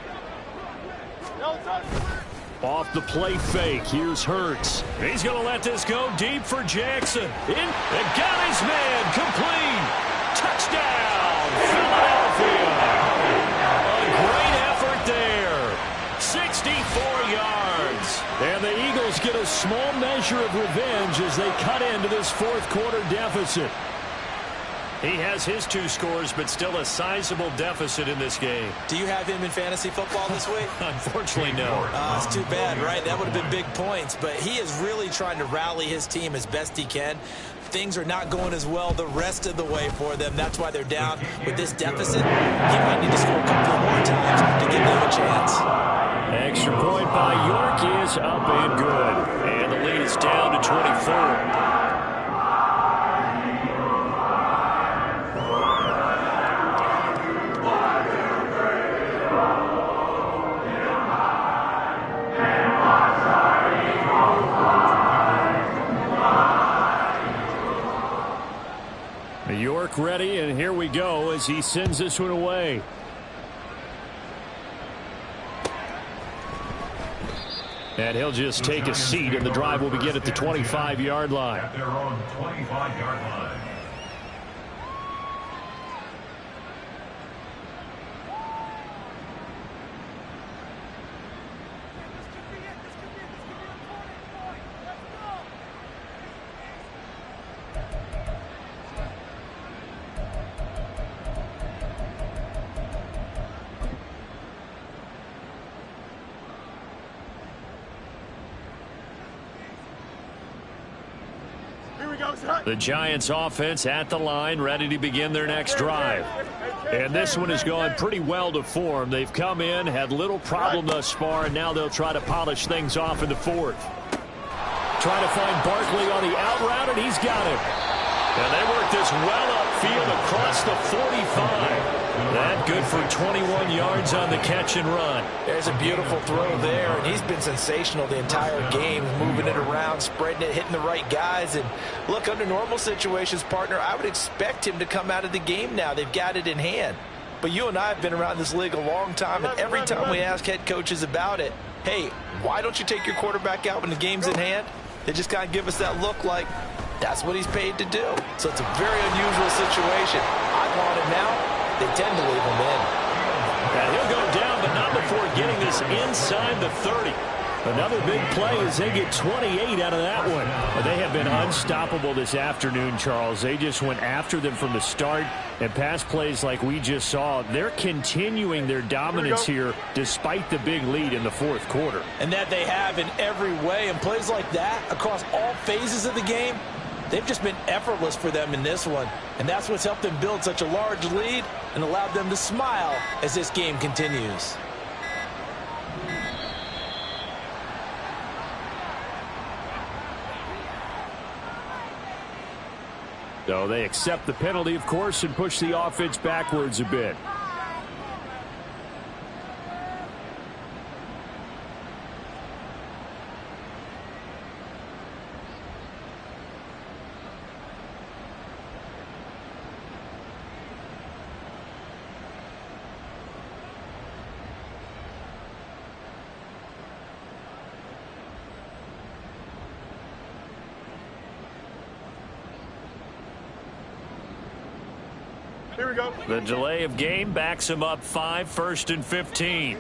Off the play fake. Here's Hurts. He's going to let this go deep for Jackson. In and got his man. Complete. Touchdown, Philadelphia. A great effort there. 64 yards. And the Eagles get a small measure of revenge as they cut into this fourth quarter deficit. He has his 2 scores, but still a sizable deficit in this game. Do you have him in fantasy football this week? Unfortunately, no. It's too bad, right? That would have been big points, but he is really trying to rally his team as best he can. Things are not going as well the rest of the way for them. That's why they're down with this deficit. He might need to score a couple more times to give them a chance. Extra point by York is up and good. And the lead is down to 24. York ready, and here we go as he sends this one away. And he'll just take a seat, and the drive will begin at the 25-yard line. At their own 25-yard line. The Giants offense at the line, ready to begin their next drive. And this one has gone pretty well to form. They've come in, had little problem thus far, and now they'll try to polish things off in the fourth. Trying to find Barkley on the out route, and he's got him. And they work this well upfield across the 45. That good for 21 yards on the catch and run. There's a beautiful throw there, and he's been sensational the entire game, moving it around, spreading it, hitting the right guys. And look, under normal situations, partner, I would expect him to come out of the game now. They've got it in hand. But you and I have been around this league a long time, and every time we ask head coaches about it, hey, why don't you take your quarterback out when the game's in hand? They just kind of give us that look like that's what he's paid to do. So it's a very unusual situation. I want it now. They tend to leave him in. And he'll go down, but not before getting this inside the 30. Another big play as they get 28 out of that one. But they have been unstoppable this afternoon, Charles. They just went after them from the start. And pass plays like we just saw, they're continuing their dominance here despite the big lead in the fourth quarter. And that they have in every way. And plays like that across all phases of the game, they've just been effortless for them in this one. And that's what's helped them build such a large lead and allowed them to smile as this game continues. So they accept the penalty, of course, and push the offense backwards a bit. Here we go. The delay of game backs him up 5, 1st and 15.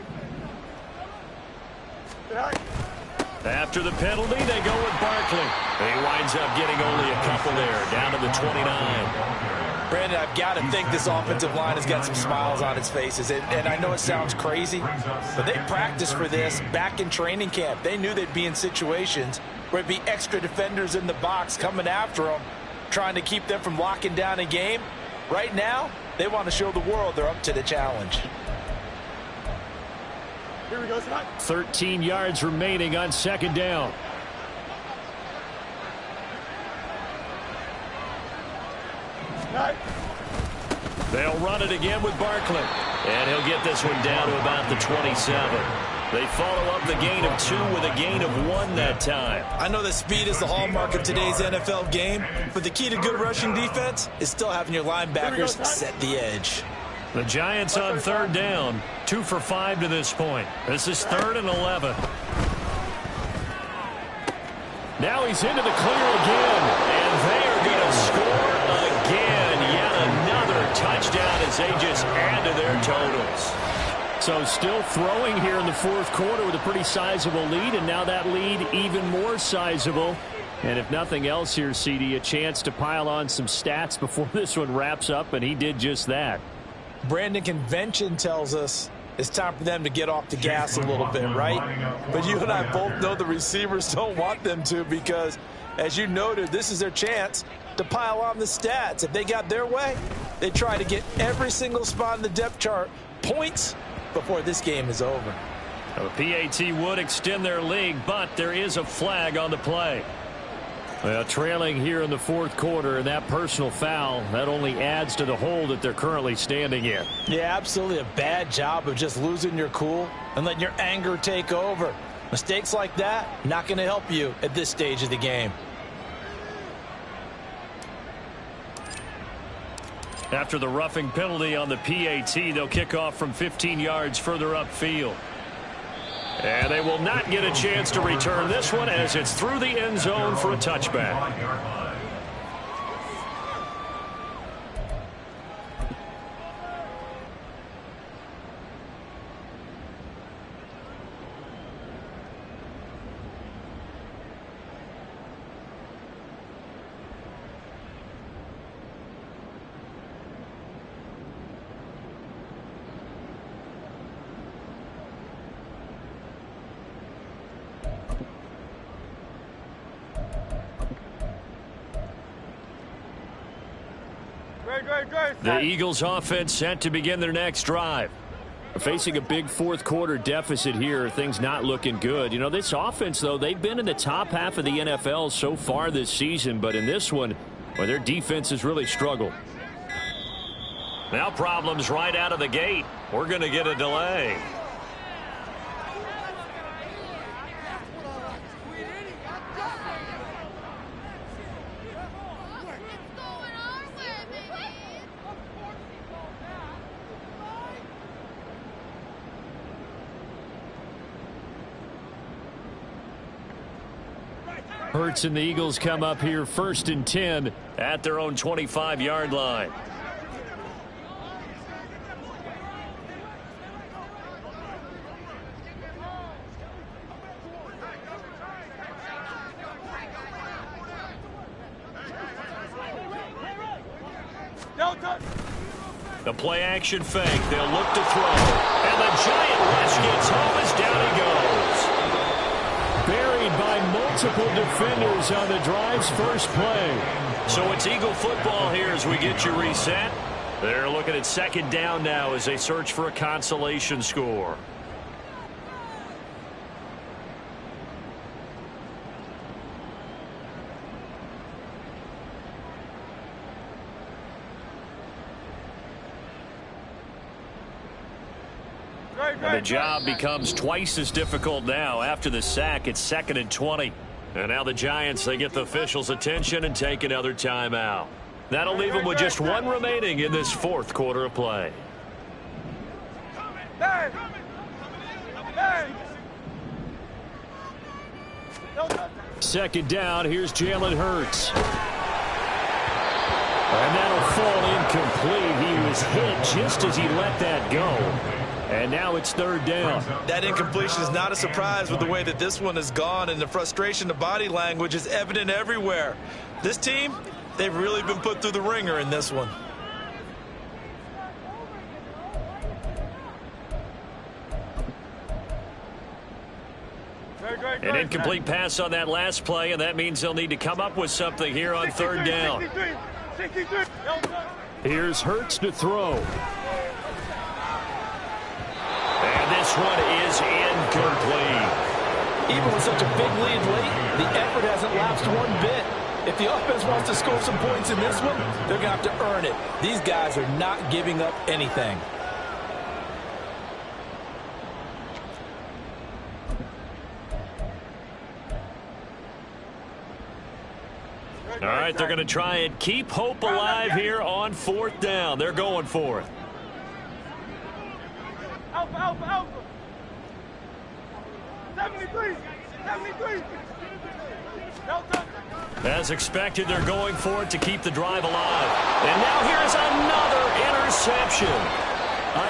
After the penalty, they go with Barkley. He winds up getting only a couple there, down to the 29. Brandon, I've got to think this offensive line has got some smiles on its faces. And I know it sounds crazy, but they practiced for this back in training camp. They knew they'd be in situations where it'd be extra defenders in the box coming after them, trying to keep them from locking down a game. Right now, they want to show the world they're up to the challenge. Here we go, 13 yards remaining on 2nd down. They'll run it again with Barkley. And he'll get this one down to about the 27. They follow up the gain of 2 with a gain of 1 that time. I know that speed is the hallmark of today's NFL game, but the key to good rushing defense is still having your linebackers set the edge. The Giants on 3rd down, 2 for 5 to this point. This is 3rd and 11. Now he's into the clear again, and they are going to score again. Yet another touchdown as they just add to their totals. So still throwing here in the fourth quarter with a pretty sizable lead, and now that lead even more sizable. And if nothing else here, CD, a chance to pile on some stats before this one wraps up, and he did just that. Brandon, convention tells us it's time for them to get off the gas a little bit, right? But you and I both know the receivers don't want them to because, as you noted, this is their chance to pile on the stats. If they got their way, they try to get every single spot in the depth chart points before this game is over. The PAT would extend their lead, but there is a flag on the play. Well, trailing here in the fourth quarter, and that personal foul, that only adds to the hole that they're currently standing in. Yeah, absolutely a bad job of just losing your cool and letting your anger take over. Mistakes like that, not going to help you at this stage of the game. After the roughing penalty on the PAT, they'll kick off from 15 yards further upfield. And they will not get a chance to return this one as it's through the end zone for a touchback. The Eagles offense set to begin their next drive. We're facing a big fourth quarter deficit here. Things not looking good. You know, this offense, though, they've been in the top half of the NFL so far this season. But in this one, well, their defense has really struggled. Now problems right out of the gate. We're going to get a delay. Hurts and the Eagles come up here 1st and 10 at their own 25-yard line. The play action fake. They'll look to throw. And the giant rush gets home as down he goes. Buried by multiple defenders on the drive's first play. So it's Eagle football here as we get you reset. They're looking at 2nd down now as they search for a consolation score. And the job becomes twice as difficult now. After the sack, it's 2nd and 20. And now the Giants, they get the officials' attention and take another timeout. That'll leave them with just one remaining in this fourth quarter of play. Second down, here's Jalen Hurts. And that'll fall incomplete. He was hit just as he let that go. And now it's 3rd down. That incompletion is not a surprise with the way that this one has gone, and the frustration, the body language is evident everywhere. This team, they've really been put through the ringer in this one. An incomplete pass on that last play, and that means they'll need to come up with something here on 3rd down. Here's Hurts to throw. And this one is incomplete. Even with such a big lead late, the effort hasn't lapsed one bit. If the offense wants to score some points in this one, they're going to have to earn it. These guys are not giving up anything. All right, they're going to try and keep hope alive here on 4th down. They're going for it. Alpha. 73. As expected, they're going for it to keep the drive alive. And now here's another interception.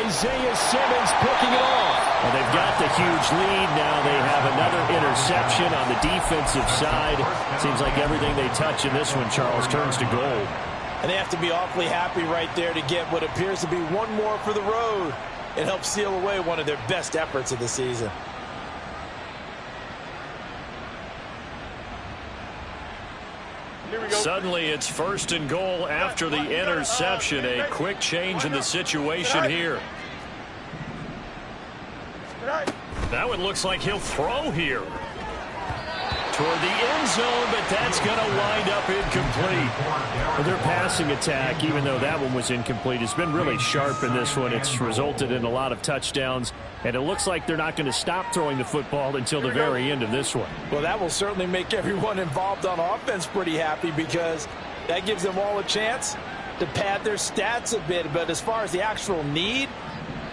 Isaiah Simmons picking it off. Well, they've got the huge lead. Now they have another interception on the defensive side. Seems like everything they touch in this one, Charles, turns to gold. And they have to be awfully happy right there to get what appears to be one more for the road. It helps seal away one of their best efforts of the season. Suddenly it's 1st and goal after the interception. A quick change in the situation here. Now it looks like he'll throw here toward the end zone, but that's going to wind up incomplete. Well, their passing attack, even though that one was incomplete, has been really sharp in this one. It's resulted in a lot of touchdowns, and it looks like they're not going to stop throwing the football until the very end of this one. Well, that will certainly make everyone involved on offense pretty happy, because that gives them all a chance to pad their stats a bit. But as far as the actual need,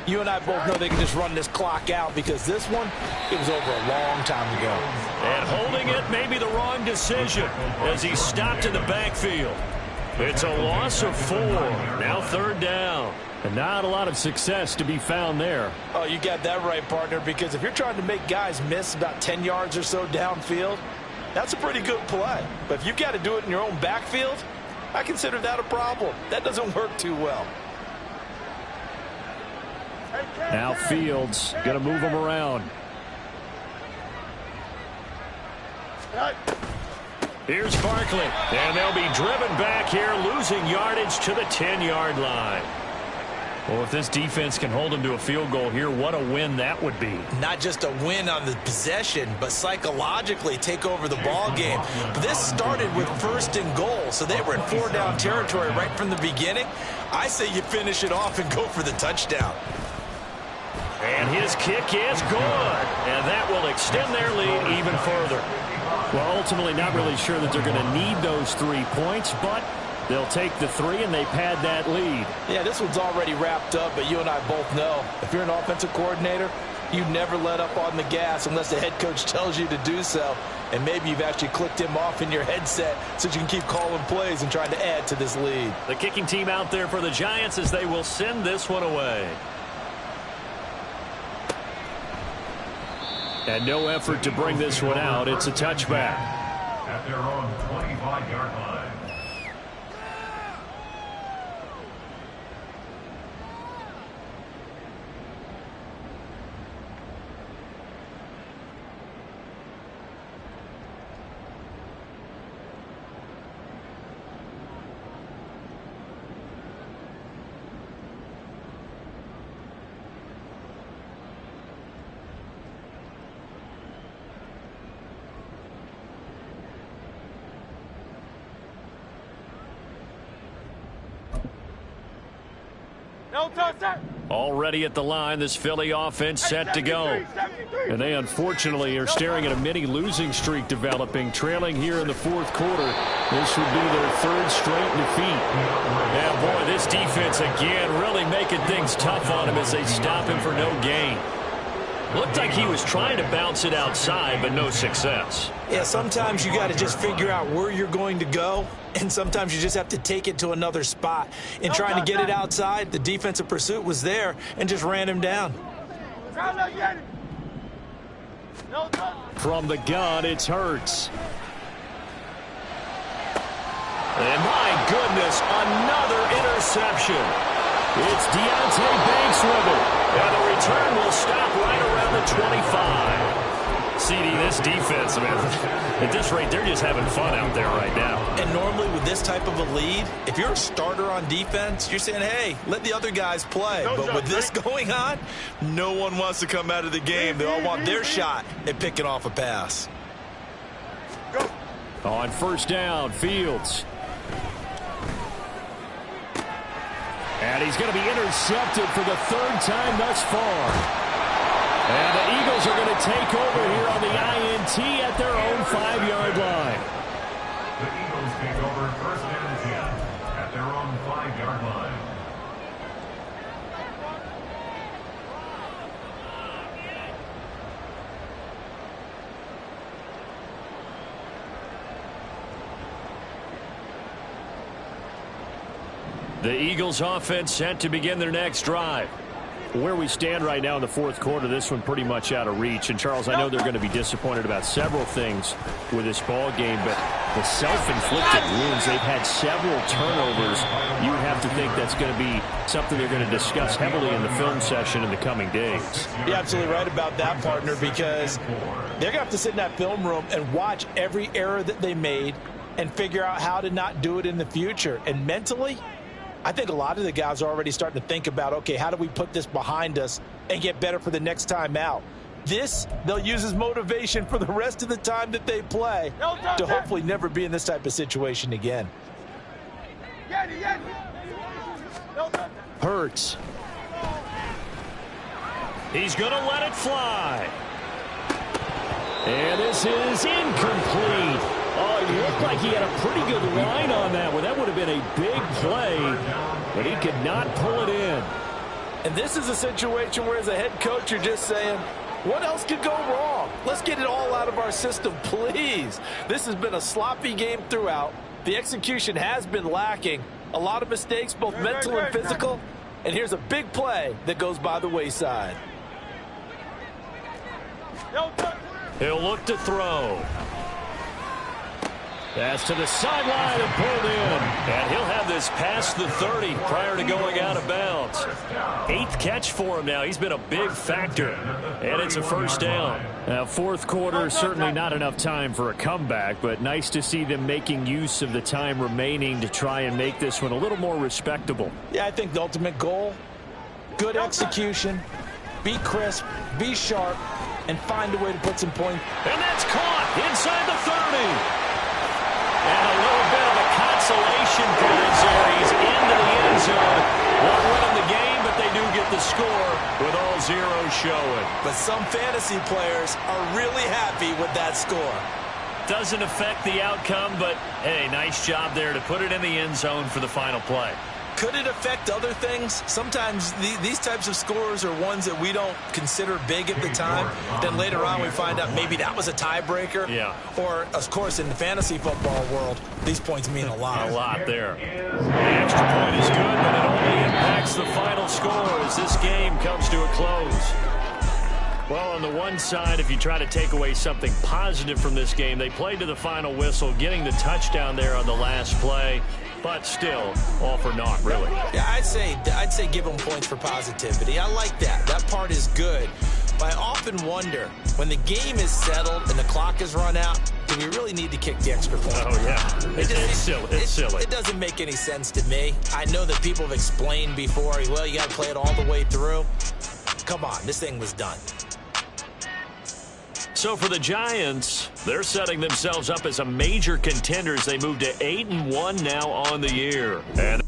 you and I both know they can just run this clock out, because this one, it was over a long time ago. And holding it may be the wrong decision as he stopped in the backfield. It's a loss of 4. Now 3rd down. And not a lot of success to be found there. Oh, you got that right, partner, because if you're trying to make guys miss about 10 yards or so downfield, that's a pretty good play. But if you've got to do it in your own backfield, I consider that a problem. That doesn't work too well. Now Fields going to move them around. Here's Barkley, and they'll be driven back here, losing yardage to the 10-yard line. Well, if this defense can hold them to a field goal here, what a win that would be. Not just a win on the possession, but psychologically take over the ball game. But this started with 1st and goal, so they were in 4-down territory right from the beginning. I say you finish it off and go for the touchdown. And his kick is good, and that will extend their lead even further. Well, ultimately not really sure that they're going to need those 3 points, but they'll take the 3 and they pad that lead. Yeah, this one's already wrapped up, but you and I both know if you're an offensive coordinator, you never let up on the gas unless the head coach tells you to do so. And maybe you've actually clicked him off in your headset so you can keep calling plays and trying to add to this lead. The kicking team out there for the Giants as they will send this one away. And no effort to bring this one out. It's a touchback. At their own 25-yard line. Already at the line, this Philly offense set to go. And they unfortunately are staring at a mini losing streak developing, trailing here in the 4th quarter. This would be their 3rd straight defeat. Yeah, boy, this defense again really making things tough on him as they stop him for no gain. Looked like he was trying to bounce it outside, but no success. Yeah, sometimes you got to just figure out where you're going to go, and sometimes you just have to take it to another spot. In trying to get it outside, the defensive pursuit was there and just ran him down. From the gun, it's Hurts. And my goodness, another interception. It's Deontay Banks with it. And the return will stop right around the 25. CD, this defense, man, at this rate, they're just having fun out there right now. And normally with this type of a lead, if you're a starter on defense, you're saying, hey, let the other guys play. But with this going on, no one wants to come out of the game. They all want their shot at picking off a pass. On 1st down, Fields. And he's going to be intercepted for the 3rd time thus far. And the Eagles are going to take over here on the INT at their own 5-yard line. The Eagles take over 1st and 10 at their own 5-yard line. The Eagles offense set to begin their next drive. Where we stand right now in the 4th quarter, this one pretty much out of reach. And, Charles, I know they're going to be disappointed about several things with this ball game, but the self-inflicted wounds, they've had several turnovers. You would have to think that's going to be something they're going to discuss heavily in the film session in the coming days. You're absolutely right about that, partner, because they're going to have to sit in that film room and watch every error that they made and figure out how to not do it in the future. And mentally, I think a lot of the guys are already starting to think about, okay, how do we put this behind us and get better for the next time out? This, they'll use as motivation for the rest of the time that they play to hopefully never be in this type of situation again. Hurts. He's going to let it fly. And this is incomplete. Oh, it looked like he had a pretty good line on that one. That would have been a big play, but he could not pull it in. And this is a situation where, as a head coach, you're just saying, what else could go wrong? Let's get it all out of our system, please. This has been a sloppy game throughout. The execution has been lacking. A lot of mistakes, both mental and physical. And here's a big play that goes by the wayside. He'll look to throw. Pass to the sideline and pulled in. And he'll have this past the 30 prior to going out of bounds. 8th catch for him now. He's been a big factor. And it's a first down. Now, fourth quarter, certainly not enough time for a comeback, but nice to see them making use of the time remaining to try and make this one a little more respectable. Yeah, I think the ultimate goal, good execution, be crisp, be sharp, and find a way to put some points. And that's caught inside the 30. And a little bit of a consolation prize there. He's into the end zone. Won't win them the game, but they do get the score with all zeros showing. But some fantasy players are really happy with that score. Doesn't affect the outcome, but, hey, nice job there to put it in the end zone for the final play. Could it affect other things? Sometimes these types of scores are ones that we don't consider big at the time. Then later on we find out maybe that was a tiebreaker. Yeah. Or, of course, in the fantasy football world, these points mean a lot. A lot there. The extra point is good, but it only impacts the final score as this game comes to a close. Well, on the one side, if you try to take away something positive from this game, they played to the final whistle, getting the touchdown there on the last play. But still, all for naught, really. Yeah, I'd say give them points for positivity. I like that. That part is good. But I often wonder, when the game is settled and the clock is run out, do we really need to kick the extra point? Oh, yeah. It's silly. It's silly. It doesn't make any sense to me. I know that people have explained before, well, you got to play it all the way through. Come on, this thing was done. So for the Giants, they're setting themselves up as a major contender as they move to 8-1 now on the year. And